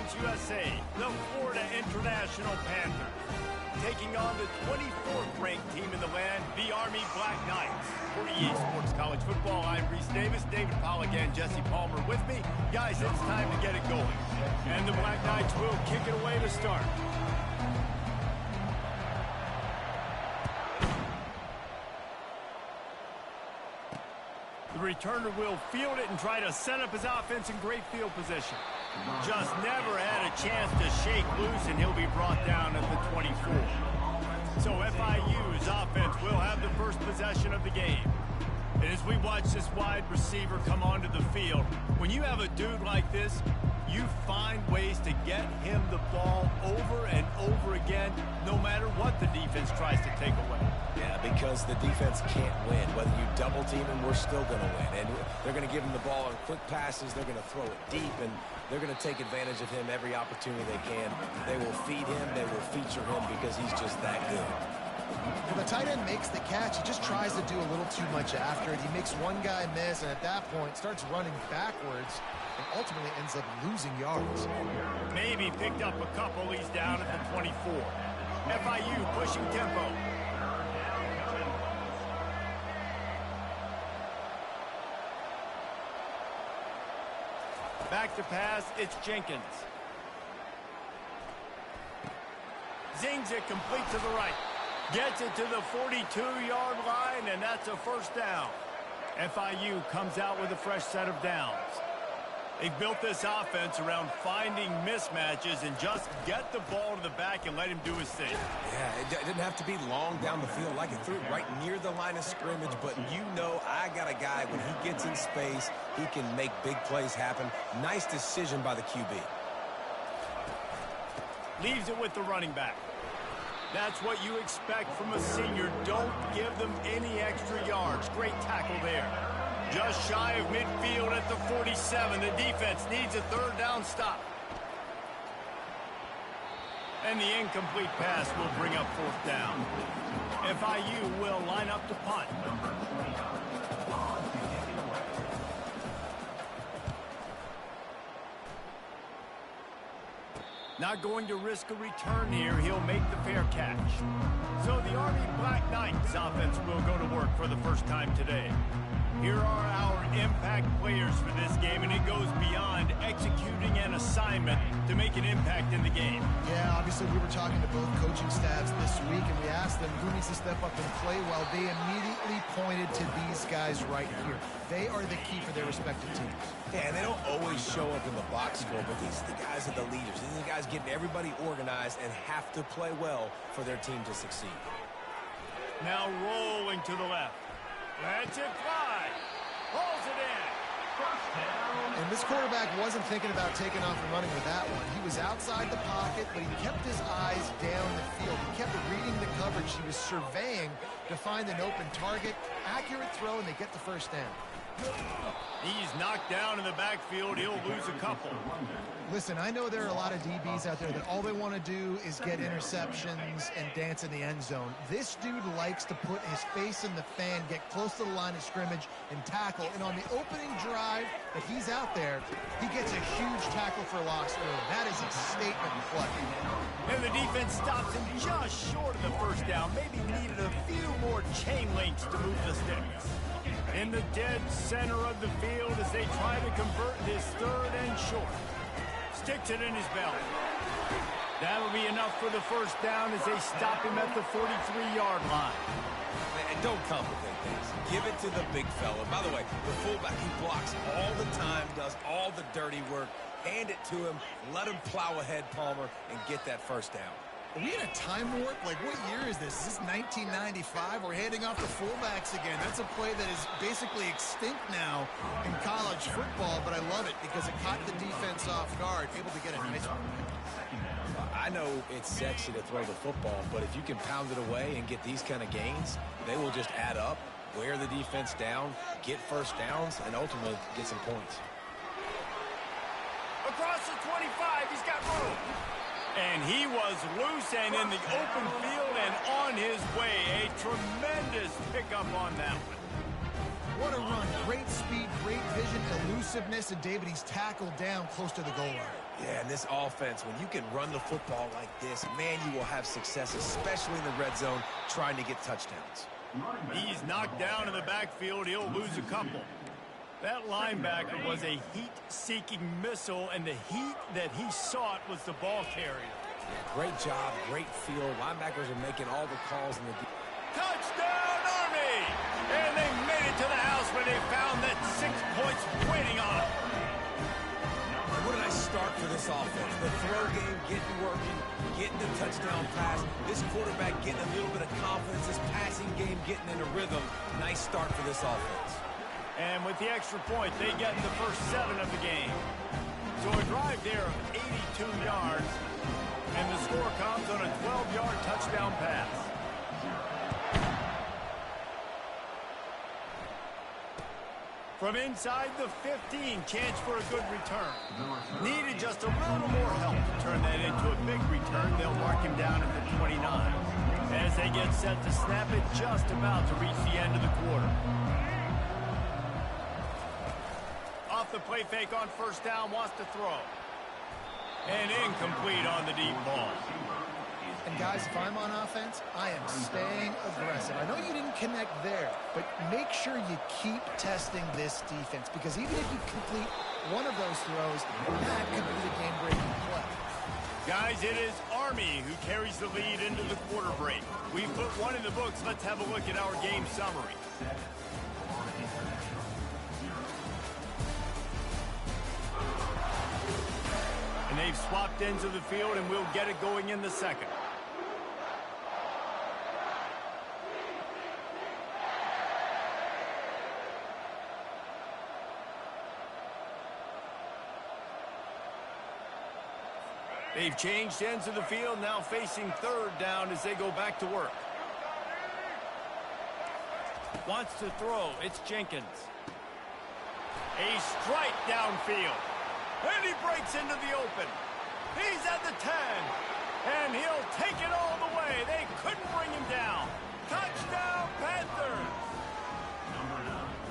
Conference USA, the Florida International Panthers, taking on the 24th ranked team in the land, the Army Black Knights. For EA Sports College Football, I'm Reese Davis, David Pollack, and Jesse Palmer with me. Guys, it's time to get it going. And the Black Knights will kick it away to start. The returner will field it and try to set up his offense in great field position. Just never had a chance to shake loose, and he'll be brought down at the 24. So FIU's offense will have the first possession of the game. And as we watch this wide receiver come onto the field, when you have a dude like this, you find ways to get him the ball over and over again, no matter what the defense tries to take away. Yeah, because the defense can't win. Whether you double team him, we're still going to win. And they're going to give him the ball in quick passes. They're going to throw it deep, and they're going to take advantage of him every opportunity they can. They will feed him. They will feature him because he's just that good. When the tight end makes the catch, he just tries to do a little too much after it. He makes one guy miss, and at that point starts running backwards and ultimately ends up losing yards. Maybe picked up a couple. He's down at the 24. FIU pushing tempo. Back to pass, it's Jenkins. Zings it complete to the right. Gets it to the 42-yard line, and that's a first down. FIU comes out with a fresh set of downs. They've built this offense around finding mismatches and just get the ball to the back and let him do his thing. Yeah, it didn't have to be long down the field. Like it threw it right near the line of scrimmage, but you know I got a guy, when he gets in space, he can make big plays happen. Nice decision by the QB. Leaves it with the running back. That's what you expect from a senior. Don't give them any extra yards. Great tackle there. Just shy of midfield at the 47. The defense needs a third down stop. And the incomplete pass will bring up fourth down. FIU will line up to punt. Not going to risk a return here. He'll make the fair catch. So the Army Black Knights offense will go to work for the first time today. Here are our impact players for this game, and it goes beyond executing an assignment to make an impact in the game. Yeah, obviously we were talking to both coaching staffs this week, and we asked them who needs to step up and play well. They immediately pointed to these guys right here. They are the key for their respective teams. Yeah, and they don't always show up in the box score, but these are the guys that are the leaders. These are the guys getting everybody organized and have to play well for their team to succeed. Now rolling to the left. Lets it fly. Pulls it in. And this quarterback wasn't thinking about taking off and running with that one. He was outside the pocket, but he kept his eyes down the field. He kept reading the coverage. He was surveying to find an open target. Accurate throw, and they get the first down. He's knocked down in the backfield. He'll lose a couple. Listen, I know there are a lot of DBs out there that all they want to do is get interceptions and dance in the end zone. This dude likes to put his face in the fan, get close to the line of scrimmage, and tackle. And on the opening drive that he's out there, he gets a huge tackle for loss early. That is a statement play. And the defense stops him just short of the first down. Maybe needed a few more chain links to move the sticks. In the dead center of the field as they try to convert this third and short. Sticks it in his belly. That'll be enough for the first down as they stop him at the 43-yard line. And don't complicate things. Give it to the big fella. By the way, the fullback, he blocks all the time, does all the dirty work. Hand it to him, let him plow ahead, Palmer, and get that first down. Are we in a time warp? Like, what year is this? Is this 1995? We're handing off to fullbacks again. That's a play that is basically extinct now in college football, but I love it because it caught the defense off guard, able to get a nice one. I know it's sexy to throw the football, but if you can pound it away and get these kind of gains, they will just add up, wear the defense down, get first downs, and ultimately get some points. Across the 25, he's got room. And he was loose and in the open field and on his way. A tremendous pickup on that one. What a run. Great speed, great vision, elusiveness, and David, he's tackled down close to the goal line. Yeah, and this offense, when you can run the football like this, man, you will have success, especially in the red zone, trying to get touchdowns. He's knocked down in the backfield. He'll lose a couple. That linebacker was a heat-seeking missile, and the heat that he sought was the ball carrier. Yeah, great job, great field. Linebackers are making all the calls in the Touchdown, Army! And they made it to the house when they found that 6 points waiting on them. What a nice start for this offense. The throw game getting working, getting the touchdown pass. This quarterback getting a little bit of confidence. This passing game getting in a rhythm. Nice start for this offense. And with the extra point, they get the first 7 of the game. So a drive there of 82 yards, and the score comes on a 12-yard touchdown pass. From inside the 15, chance for a good return. Needed just a little more help to turn that into a big return. They'll mark him down at the 29. As they get set to snap it, just about to reach the end of the quarter. Off the play fake on first down, wants to throw. And incomplete on the deep ball. And guys, if I'm on offense, I am staying aggressive. I know you didn't connect there, but make sure you keep testing this defense, because even if you complete one of those throws, that could be the game-breaking play. Guys, it is Army who carries the lead into the quarter break. We put one in the books. Let's have a look at our game summary. And they've swapped ends of the field, and we'll get it going in the second. They've changed ends of the field, now facing third down as they go back to work. Wants to throw. It's Jenkins. A strike downfield. And he breaks into the open. He's at the 10. And he'll take it all the way. They couldn't bring him down. Touchdown, Panthers.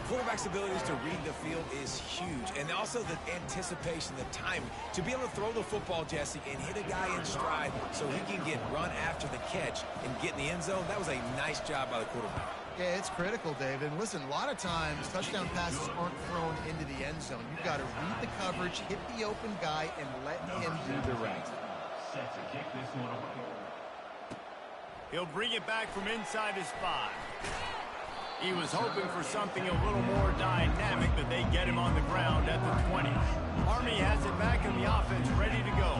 Quarterback's abilities to read the field is huge, and also the anticipation, the timing. To be able to throw the football, Jesse, and hit a guy in stride so he can get run after the catch and get in the end zone, that was a nice job by the quarterback. Yeah, it's critical, David. And listen, a lot of times touchdown passes aren't thrown into the end zone. You've got to read the coverage, hit the open guy, and let him do the rest. He'll bring it back from inside his 5. He was hoping for something a little more dynamic, but they get him on the ground at the 20. Army has it back in the offense, ready to go.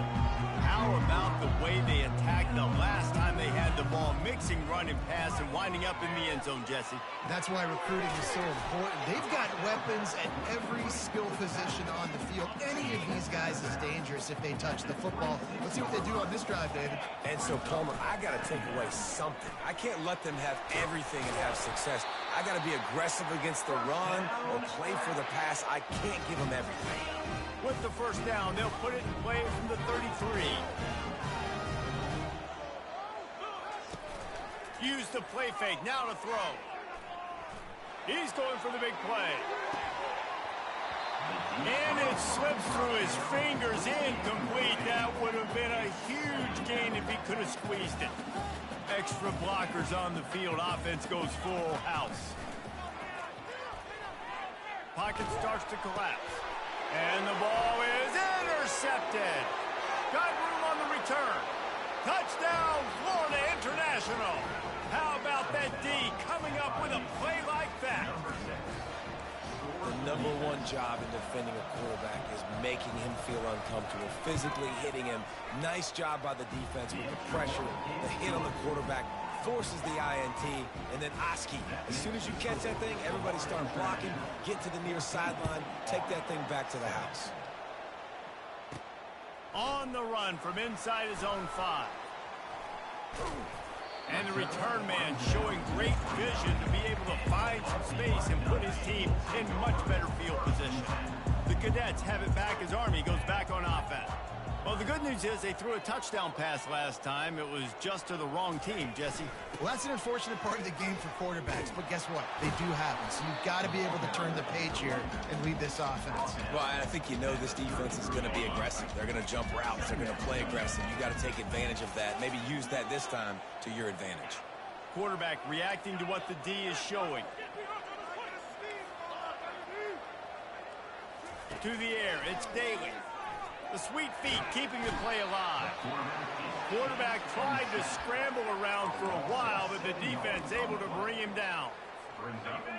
How about the way they attacked the last time they had the ball, mixing run and pass and winding up in the end zone, Jesse? That's why recruiting is so important. They've got weapons at every skill position on the field. Any of these guys is dangerous if they touch the football. Let's see what they do on this drive, David. And so, Palmer, I got to take away something. I can't let them have everything and have success. I got to be aggressive against the run or play for the pass. I can't give them everything. With the first down, they'll put it in play from the 33. Use the play fake, now to throw. He's going for the big play. And it slips through his fingers, incomplete. That would have been a huge gain if he could have squeezed it. Extra blockers on the field, offense goes full house. Pocket starts to collapse. And the ball is intercepted. Got room on the return. Touchdown, Florida International. How about that D coming up with a play like that? The #1 job in defending a quarterback is making him feel uncomfortable, physically hitting him. Nice job by the defense with the pressure, the hit on the quarterback, forces the INT, and then Oski. As soon as you catch that thing, everybody start blocking, get to the near sideline, take that thing back to the house. On the run from inside his own 5. And the return man showing great vision to be able to find some space and put his team in much better field position. The Cadets have it back as Army goes back on offense. Well, Well, the good news is they threw a touchdown pass last time. It was just to the wrong team, Jesse. Well, that's an unfortunate part of the game for quarterbacks, but guess what? They do happen, so you've got to be able to turn the page here and lead this offense. Well, I think you know this defense is going to be aggressive. They're going to jump routes. They're going to play aggressive. You got to take advantage of that. Maybe use that this time to your advantage. Quarterback reacting to what the D is showing. To the air, it's Daly. The sweet feet keeping the play alive. Quarterback tried to scramble around for a while, but the defense able to bring him down.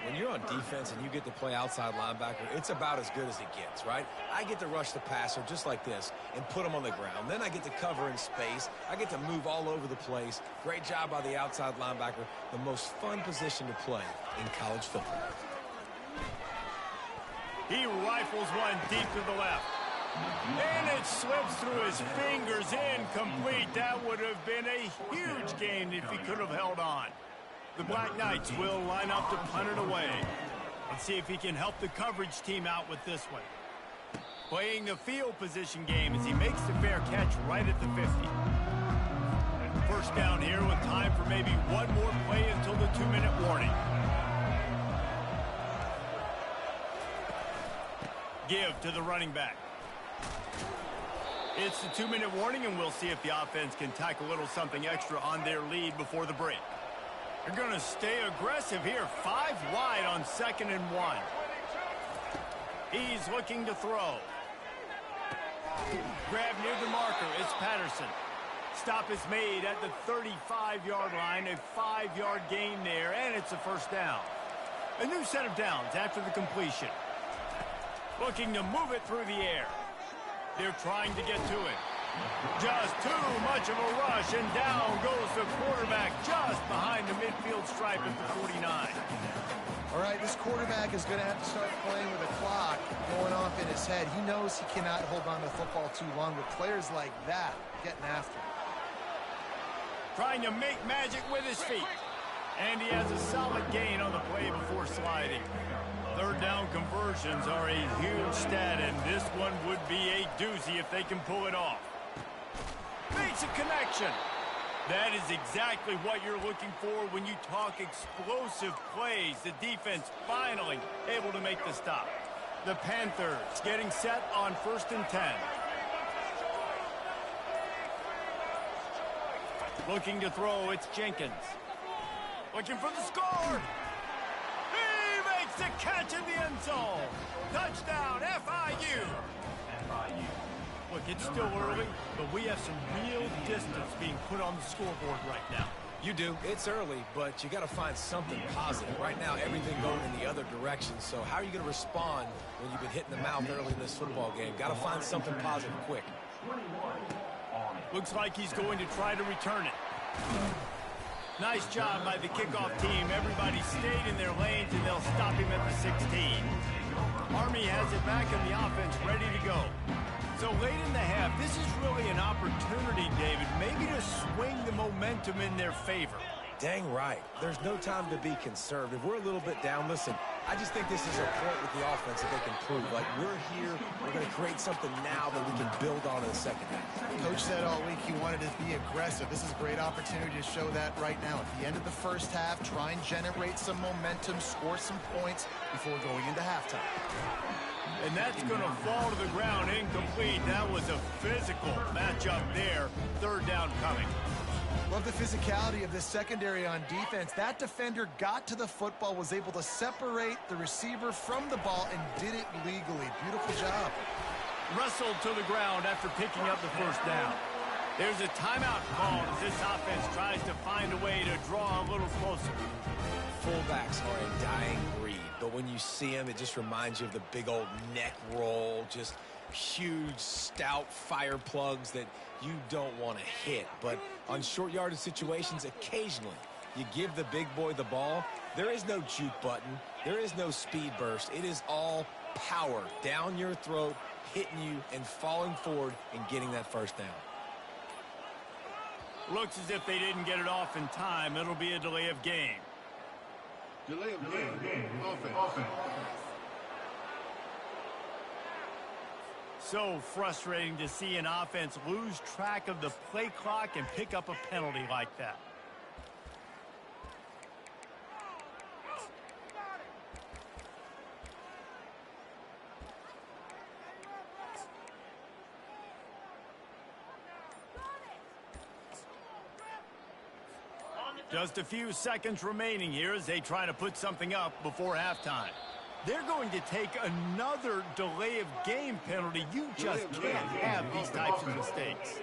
When you're on defense and you get to play outside linebacker, it's about as good as it gets, right? I get to rush the passer just like this and put him on the ground. Then I get to cover in space. I get to move all over the place. Great job by the outside linebacker. The most fun position to play in college football. He rifles one deep to the left. And it slips through his fingers, incomplete. That would have been a huge gain if he could have held on. The Black Knights will line up to punt it away. Let's see if he can help the coverage team out with this one. Playing the field position game as he makes the fair catch right at the 50. First down here with time for maybe one more play until the 2-minute warning. Give to the running back. It's the 2-minute warning, and we'll see if the offense can tack a little something extra on their lead before the break. They're going to stay aggressive here. 5 wide on 2nd and 1. He's looking to throw. Grab near the marker. It's Patterson. Stop is made at the 35-yard line. A 5-yard gain there, and it's a first down. A new set of downs after the completion. Looking to move it through the air. They're trying to get to it. Just too much of a rush, and down goes the quarterback just behind the midfield stripe at the 49. All right, this quarterback is going to have to start playing with a clock going off in his head. He knows he cannot hold on to the football too long with players like that getting after him. Trying to make magic with his feet. And he has a solid gain on the play before sliding. Third down conversions are a huge stat, and this one would be a doozy if they can pull it off. Makes a connection. That is exactly what you're looking for when you talk explosive plays. The defense finally able to make the stop. The Panthers getting set on 1st and 10. Looking to throw, it's Jenkins. Looking for the score. The catch in the end zone. Touchdown, FIU. Look, it's still early, but we have some real distance being put on the scoreboard right now. You do. It's early, but you got to find something positive. Right now, everything going in the other direction. So how are you going to respond when you've been hit in the mouth early in this football game? Got to find something positive quick. Looks like he's going to try to return it. Nice job by the kickoff team. Everybody stayed in their lanes, and they'll stop him at the 16. Army has it back in the offense, ready to go. So late in the half, this is really an opportunity, David, maybe to swing the momentum in their favor. Dang right. There's no time to be conservative. We're a little bit down. Listen, I just think this is a point with the offense that they can prove. Like, we're here, we're going to create something now that we can build on in the second half. Coach said all week he wanted to be aggressive. This is a great opportunity to show that right now. At the end of the first half, try and generate some momentum, score some points before going into halftime. And that's going to fall to the ground incomplete. That was a physical matchup there. Third down coming. Love the physicality of this secondary on defense. That defender got to the football, was able to separate the receiver from the ball, and did it legally. Beautiful job. Wrestled to the ground after picking up the first down. There's a timeout called as this offense tries to find a way to draw a little closer. Fullbacks are a dying breed, but when you see them, it just reminds you of the big old neck roll, just huge, stout fire plugs that you don't want to hit. But on short yardage situations, occasionally you give the big boy the ball. There is no juke button. There is no speed burst. It is all power down your throat, hitting you and falling forward and getting that first down. Looks as if they didn't get it off in time. It'll be a delay of game. Delay of game. Offense. So frustrating to see an offense lose track of the play clock and pick up a penalty like that. Just a few seconds remaining here as they try to put something up before halftime. They're going to take another delay of game penalty. You just can't have these types of mistakes.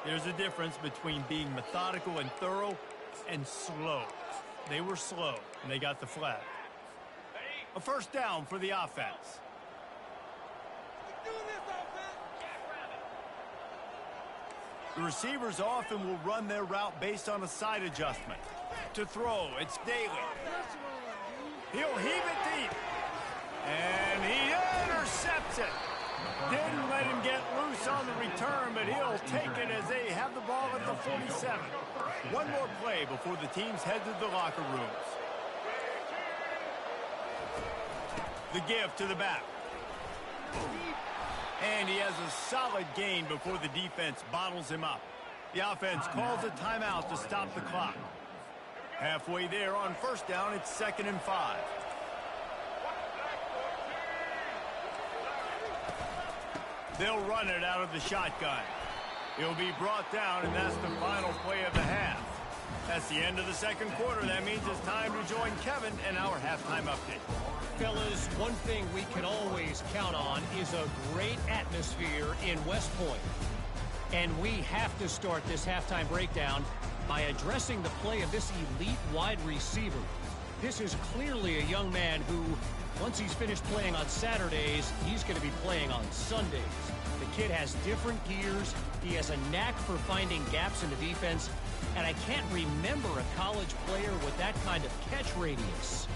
There's a difference between being methodical and thorough and slow. They were slow, and they got the flag. A first down for the offense. The receivers often will run their route based on a side adjustment. To throw, it's Daly. He'll heave it deep. And he intercepts it. Didn't let him get loose on the return, but he'll take it as they have the ball at the 47. One more play before the teams head to the locker rooms. The give to the back. And he has a solid gain before the defense bottles him up. The offense calls a timeout to stop the clock. Halfway there on first down, it's 2nd and 5. They'll run it out of the shotgun. He'll be brought down, and that's the final play of the half. That's the end of the second quarter. That means it's time to join Kevin and our halftime update. Fellas, one thing we can always count on is a great atmosphere in West Point. And we have to start this halftime breakdown by addressing the play of this elite wide receiver. This is clearly a young man who, once he's finished playing on Saturdays, he's going to be playing on Sundays. The kid has different gears. He has a knack for finding gaps in the defense. And I can't remember a college player with that kind of catch radius.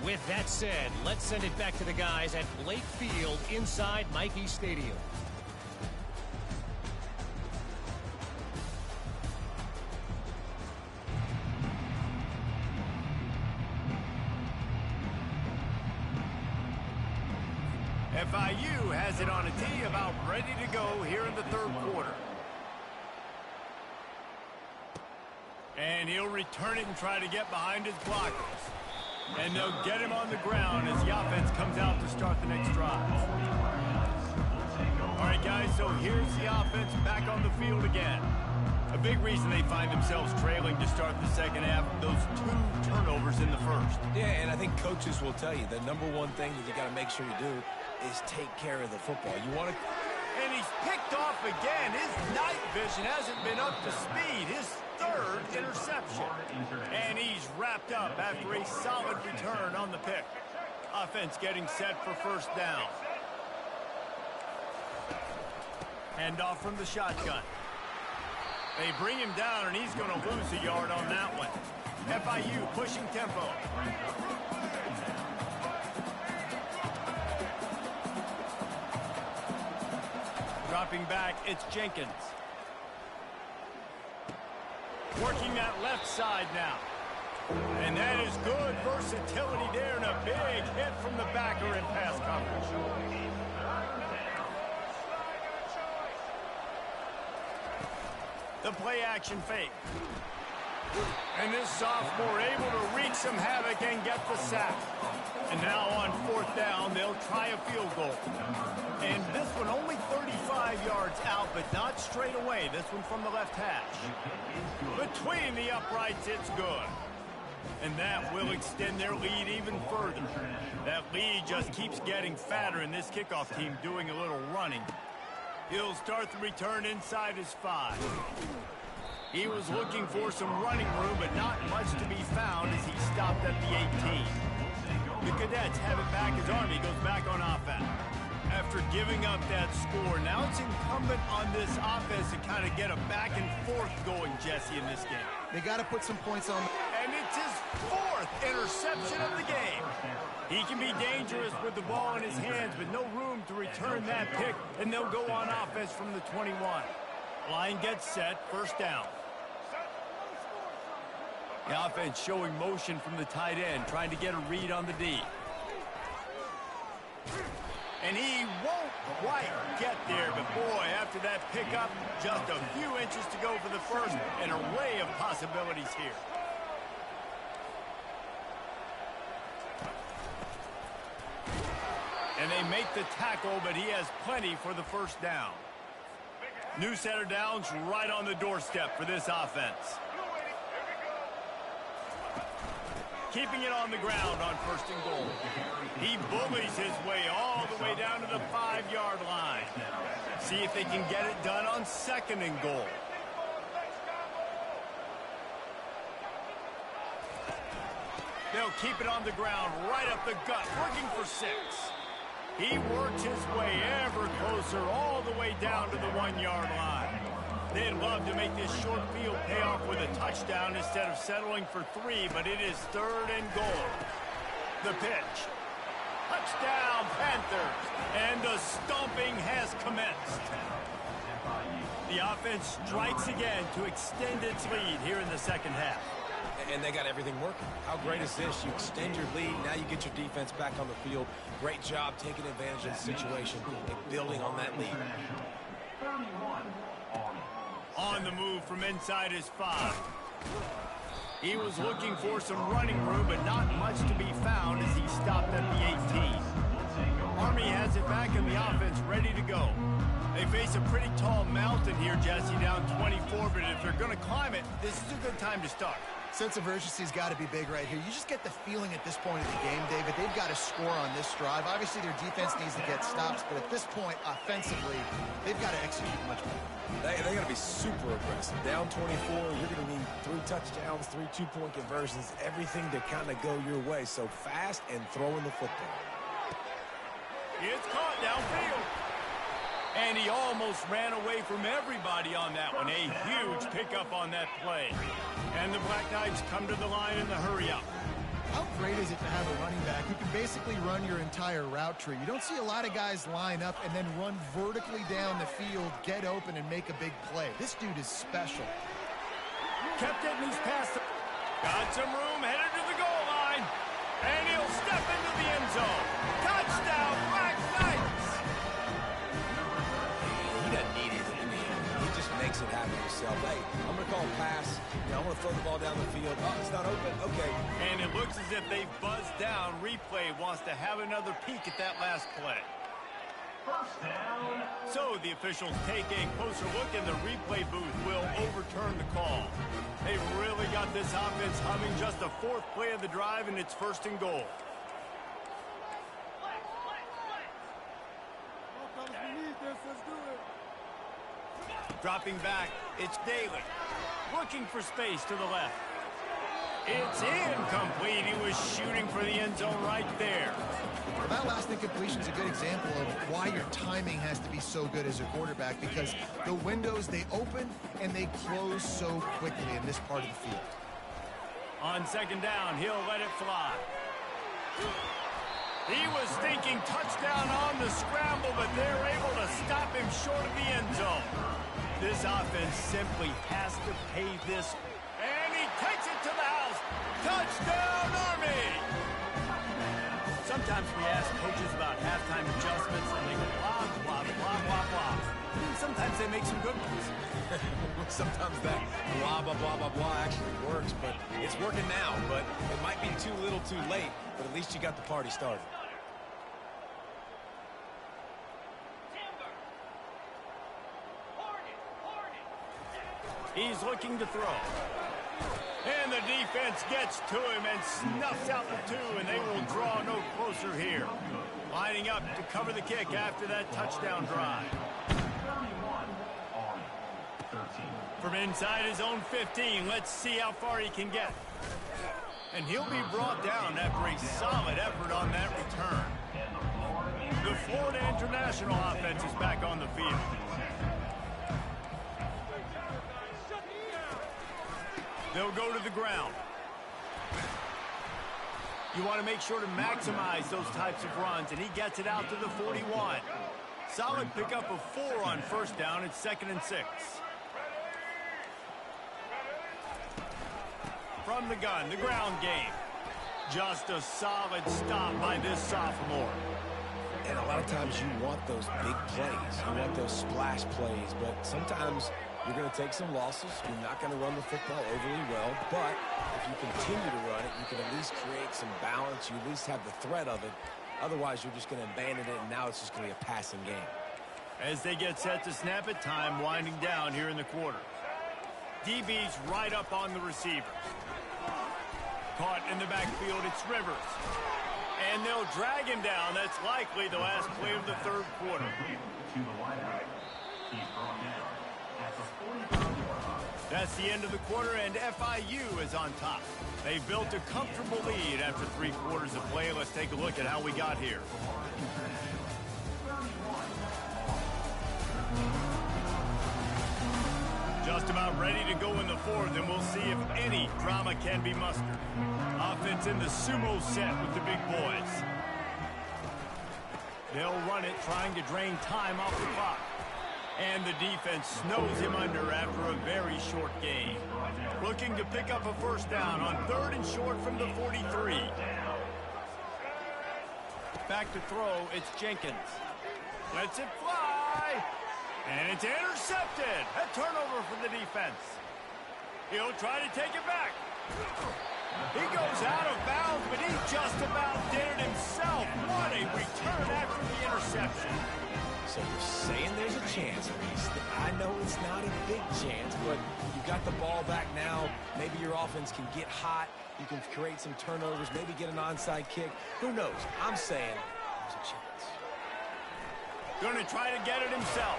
With that said, let's send it back to the guys at Blake Field inside Michie Stadium. FIU has it on a tee, about ready to go here in the third quarter. And he'll return it and try to get behind his blockers. And they'll get him on the ground as the offense comes out to start the next drive. All right, guys, so here's the offense back on the field again. A big reason they find themselves trailing to start the second half, those 2 turnovers in the first. Yeah, and I think coaches will tell you the number one thing that you got to make sure you do is take care of the football. You want to... And he's picked off again. His night vision hasn't been up to speed. His 3rd interception. And he's wrapped up after a solid return on the pick. Offense getting set for first down. Handoff from the shotgun. They bring him down, and he's going to lose a yard on that one. FIU pushing tempo. Dropping back, it's Jenkins. Working that left side now. And that is good versatility there, and a big hit from the backer in pass coverage. The play action fake. And this sophomore able to wreak some havoc and get the sack. And now on fourth down, they'll try a field goal. And this one only 35 yards out, but not straight away. This one from the left hash. Between the uprights, it's good. And that will extend their lead even further. That lead just keeps getting fatter, and this kickoff team doing a little running. He'll start the return inside his 5. He was looking for some running room, but not much to be found as he stopped at the 18. The Cadets have it back as Army goes back on offense. After giving up that score, now it's incumbent on this offense to kind of get a back and forth going, Jesse, in this game. They got to put some points on. And it's his 4th interception of the game. He can be dangerous with the ball in his hands, but no room to return that pick, and they'll go on offense from the 21. Line gets set, first down. The offense showing motion from the tight end, trying to get a read on the D. And he won't quite get there, but boy, after that pickup, just a few inches to go for the first. An array of possibilities here. And they make the tackle, but he has plenty for the first down. New set of downs right on the doorstep for this offense. Keeping it on the ground on 1st and goal. He bullies his way all the way down to the 5-yard line. See if they can get it done on 2nd and goal. They'll keep it on the ground right up the gut, working for 6. He works his way ever closer all the way down to the 1-yard line. They'd love to make this short field pay off with a touchdown instead of settling for 3, but it is 3rd and goal. The pitch. Touchdown, Panthers. And the stomping has commenced. The offense strikes again to extend its lead here in the 2nd half. And they got everything working. How great is this? You extend your lead. Now you get your defense back on the field. Great job taking advantage of the situation and building on that lead. On the move from inside his 5. He was looking for some running room, but not much to be found as he stopped at the 18. Army has it back in the offense, ready to go. They face a pretty tall mountain here, Jesse, down 24, but if they're going to climb it, this is a good time to start. Sense of urgency's got to be big right here. You just get the feeling at this point of the game, David, they've got to score on this drive. Obviously, their defense needs to get stops, but at this point, offensively, they've got to execute much better. They got to be super aggressive. Down 24, you're going to need 3 touchdowns, 3 two-point conversions, everything to kind of go your way. So fast and throwing the football. It's caught downfield. And he almost ran away from everybody on that one. A huge pickup on that play. And the Black Knights come to the line in the hurry-up. How great is it to have a running back who can basically run your entire route tree? You don't see a lot of guys line up and then run vertically down the field, get open, and make a big play. This dude is special. Kept it, and he's past it. Got some room, headed to the goal line. And he'll step into the end zone. Touchdown, Black Knights! He doesn't need it. He just makes it happen himself. Hey, I'm going to call a pass. I'm going to throw the ball down the field. Oh, it's not open. Okay. And it looks as if they've buzzed down. Replay wants to have another peek at that last play. So the officials take a closer look, and the replay booth will overturn the call. They've really got this offense humming. Just the 4th play of the drive, and it's 1st and goal. Dropping back, it's Daly. Looking for space to the left. It's incomplete. He was shooting for the end zone right there. Well, that last incompletion is a good example of why your timing has to be so good as a quarterback, because the windows, they open and they close so quickly in this part of the field. On 2nd down, he'll let it fly. He was thinking touchdown on the scramble, but they're able to stop him short of the end zone. This offense simply has to pay this. And he takes it to the house. Touchdown, Army! Sometimes we ask coaches about halftime adjustments, and they go blah, blah, blah, blah, blah. And sometimes they make some good ones. Sometimes that blah, blah, blah, blah, blah actually works, but it's working now. But it might be too little too late, but at least you got the party started. He's looking to throw. And the defense gets to him and snuffs out the 2, and they will draw no closer here. Lining up to cover the kick after that touchdown drive. From inside his own 15, let's see how far he can get. And he'll be brought down after a solid effort on that return. The Florida International offense is back on the field. They'll go to the ground. You want to make sure to maximize those types of runs, and he gets it out to the 41. Solid pickup of 4 on 1st down. It's 2nd and 6. From the gun, the ground game. Just a solid stop by this sophomore. And a lot of times you want those big plays. You want those splash plays. But sometimes you're going to take some losses. You're not going to run the football overly well. But if you continue to run it, you can at least create some balance. You at least have the threat of it. Otherwise, you're just going to abandon it, and now it's just going to be a passing game. As they get set to snap it, time winding down here in the quarter. DB's right up on the receivers. Caught in the backfield, it's Rivers. And they'll drag him down. That's likely the last play of the third quarter. That's the end of the quarter, and FIU is on top. They've built a comfortable lead after 3 quarters of play. Let's take a look at how we got here. Just about ready to go in the fourth, and we'll see if any drama can be mustered. Offense in the sumo set with the big boys. They'll run it, trying to drain time off the clock. And the defense snows him under after a very short game. Looking to pick up a first down on 3rd and short from the 43. Back to throw, it's Jenkins. Lets it fly. And it's intercepted. A turnover for the defense. He'll try to take it back. He goes out of bounds, but he just about did it himself. What a return after the interception. So you're saying there's a chance, Reese. I know it's not a big chance, but you got the ball back now. Maybe your offense can get hot. You can create some turnovers, maybe get an onside kick. Who knows? I'm saying there's a chance. Going to try to get it himself.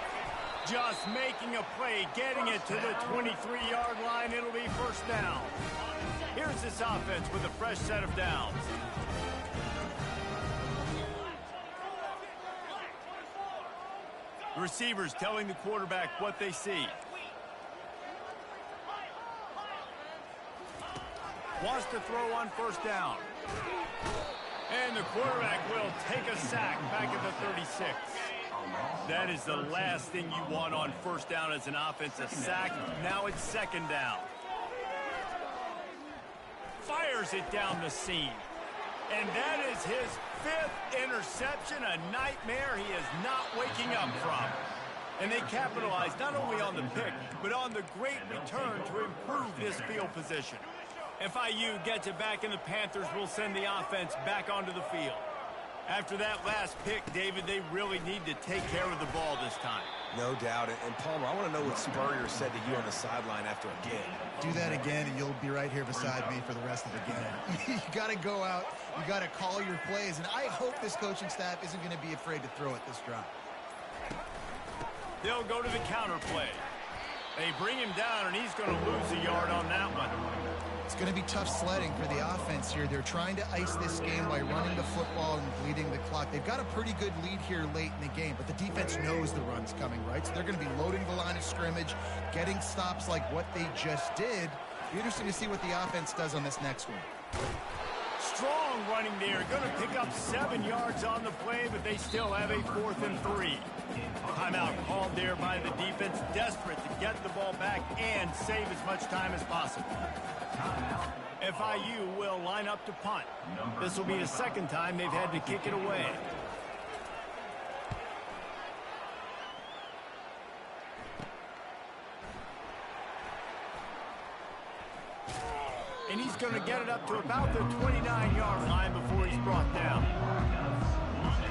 Just making a play, getting it to the 23-yard line. It'll be first down. Here's this offense with a fresh set of downs. The receivers telling the quarterback what they see. Wants to throw on first down. And the quarterback will take a sack back at the 36. That is the last thing you want on first down as an offense, a sack. Now it's second down. Fires it down the seam. And that is his 5th interception, a nightmare he is not waking up from. And they capitalize not only on the pick, but on the great return to improve this field position. FIU gets it back, and the Panthers will send the offense back onto the field. After that last pick, David, they really need to take care of the ball this time. No doubt. And Palmer, I want to know what Spurrier said to you on the sideline after a game. Do that again, and you'll be right here beside me for the rest of the game. You got to go out. You got to call your plays. And I hope this coaching staff isn't going to be afraid to throw it this drive. They'll go to the counter play. They bring him down, and he's going to lose a yard on that one. It's going to be tough sledding for the offense here. They're trying to ice this game by running the football and bleeding the clock. They've got a pretty good lead here late in the game, but the defense knows the run's coming, right? So they're going to be loading the line of scrimmage, getting stops like what they just did. It'll be interesting to see what the offense does on this next one. Strong running there. Going to pick up 7 yards on the play, but they still have a 4th and 3. Timeout called there by the defense, desperate to get the ball back and save as much time as possible. FIU will line up to punt. This will be the second time they've had to kick it away. And he's going to get it up to about the 29-yard line before he's brought down.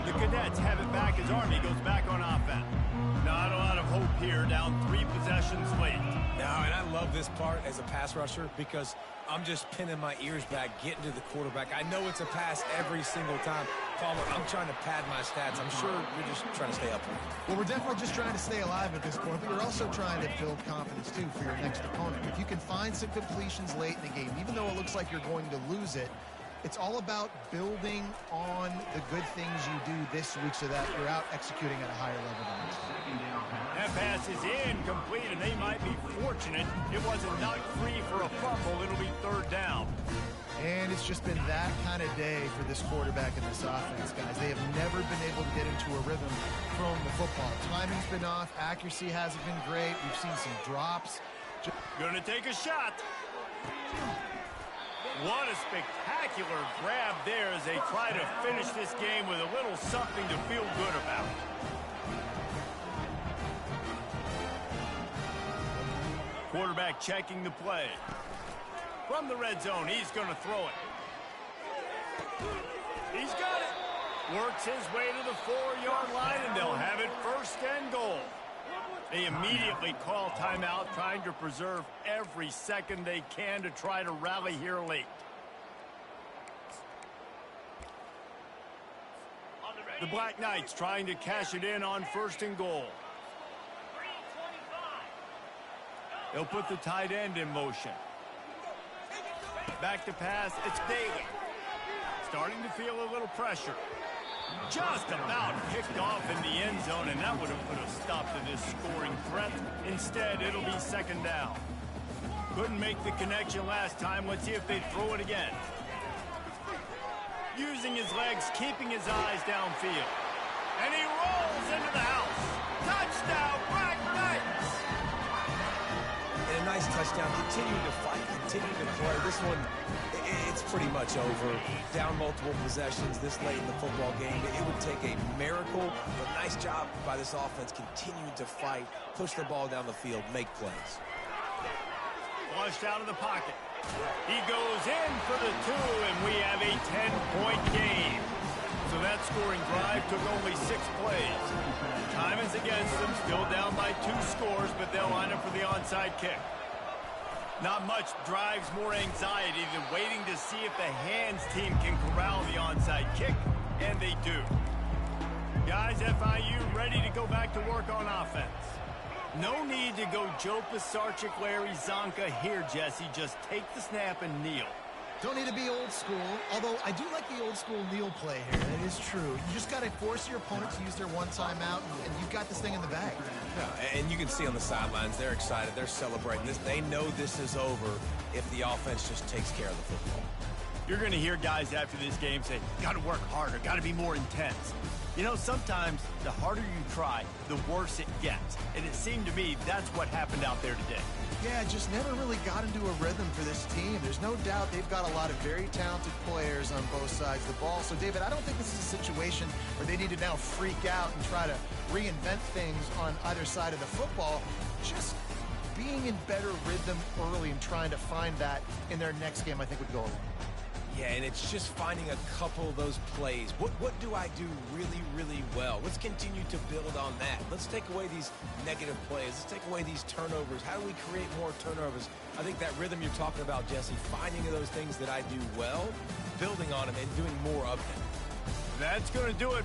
The Cadets have it back as Army goes back on offense. Not a lot of hope here, down 3 possessions late. Now, and I love this part as a pass rusher because I'm just pinning my ears back, getting to the quarterback. I know it's a pass every single time. Palmer, I'm trying to pad my stats. I'm sure you're just trying to stay up. Well, we're definitely just trying to stay alive at this point, but you're also trying to build confidence, too, for your next opponent. If you can find some completions late in the game, even though it looks like you're going to lose it, it's all about building on the good things you do this week so that you're out executing at a higher level than this. That pass is incomplete, and they might be fortunate it wasn't knocked free for a fumble. It'll be 3rd down. And it's just been that kind of day for this quarterback and this offense, guys. They have never been able to get into a rhythm throwing the football. Timing's been off. Accuracy hasn't been great. We've seen some drops. Gonna take a shot. What a spectacular grab there as they try to finish this game with a little something to feel good about. Quarterback checking the play. From the red zone, he's going to throw it. He's got it. Works his way to the 4-yard line, and they'll have it 1st and goal. They immediately call timeout, trying to preserve every second they can to try to rally here late. The Black Knights trying to cash it in on 1st and goal. They'll put the tight end in motion. Back to pass, it's Daly. Starting to feel a little pressure. Just about picked off in the end zone, and that would have put a stop to this scoring threat. Instead, it'll be 2nd down. Couldn't make the connection last time. Let's see if they throw it again. Using his legs, keeping his eyes downfield. And he rolls into the house. Touchdown, Black Knights! And a nice touchdown. Continuing to fight, continuing to play. This one, it's pretty much over. Down multiple possessions this late in the football game. It would take a miracle, but nice job by this offense continuing to fight, push the ball down the field, make plays. Flushed out of the pocket. He goes in for the 2, and we have a 10-point game. So that scoring drive took only 6 plays. Time is against them, still down by 2 scores, but they'll line up for the onside kick. Not much drives more anxiety than waiting to see if the hands team can corral the onside kick, and they do. Guys, FIU ready to go back to work on offense. No need to go Joe Pisarcik, Larry Zonka here, Jesse. Just take the snap and kneel. Don't need to be old school, although I do like the old school kneel play here. That is true. You just got to force your opponent to use their one timeout, and you've got this thing in the bag. Yeah, and you can see on the sidelines, they're excited. They're celebrating this. They know this is over if the offense just takes care of the football. You're going to hear guys after this game say, got to work harder, got to be more intense. You know, sometimes the harder you try, the worse it gets. And it seemed to me that's what happened out there today. Yeah, just never really got into a rhythm for this team. There's no doubt they've got a lot of very talented players on both sides of the ball. So, David, I don't think this is a situation where they need to now freak out and try to reinvent things on either side of the football. Just being in better rhythm early and trying to find that in their next game, I think, would go a long way. Yeah, and it's just finding a couple of those plays. What do I do really, really well? Let's continue to build on that. Let's take away these negative plays. Let's take away these turnovers. How do we create more turnovers? I think that rhythm you're talking about, Jesse, finding those things that I do well, building on them, and doing more of them. That's going to do it.